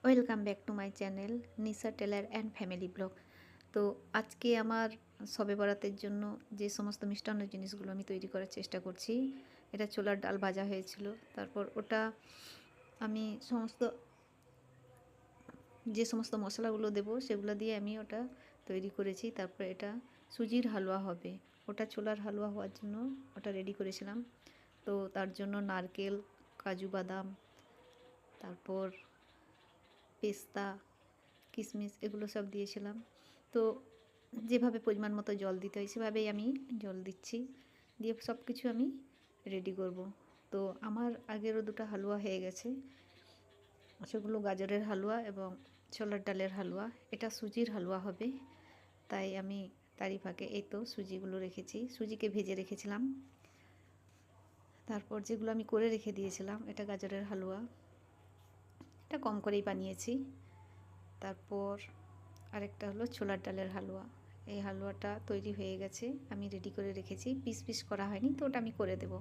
Welcome back to my channel Nisha Taylor and family vlog. তো আজকে আমার শবে বরাতের জন্য যে সমস্ত মিষ্টান্ন জিনিসগুলো আমি তৈরি করার চেষ্টা করছি, এটা ছোলার ডাল ভাজা হয়েছিল। তারপর ওটা আমি যে সমস্ত মশলাগুলো দেবো সেগুলো দিয়ে আমি ওটা তৈরি করেছি। তারপর এটা সুজির হালুয়া হবে, ওটা ছোলার হালুয়া হওয়ার জন্য ওটা রেডি করেছিলাম। তো তার জন্য নারকেল, কাজু বাদাম, তারপর পেস্তা, কিশমিশ এগুলো সব দিয়েছিলাম। তো যেভাবে পরিমাণ মতো জল দিতে হয় সেভাবেই আমি জল দিচ্ছি, দিয়ে সব কিছু আমি রেডি করব। তো আমার আগেরও দুটো হালুয়া হয়ে গেছে, সেগুলো গাজরের হালুয়া এবং ছোলার ডালের হালুয়া। এটা সুজির হালুয়া হবে, তাই আমি তারই ফাঁকে এই তো সুজিগুলো রেখেছি, সুজিকে ভেজে রেখেছিলাম। তারপর যেগুলো আমি করে রেখে দিয়েছিলাম, এটা গাজরের হালুয়া, এটা কম করেই বানিয়েছি। তারপর আরেকটা হলো ছোলার ডালের হালুয়া। এই হালুয়াটা তৈরি হয়ে গেছে, আমি রেডি করে রেখেছি, পিস পিস করা হয়নি, তো ওটা আমি করে দেব।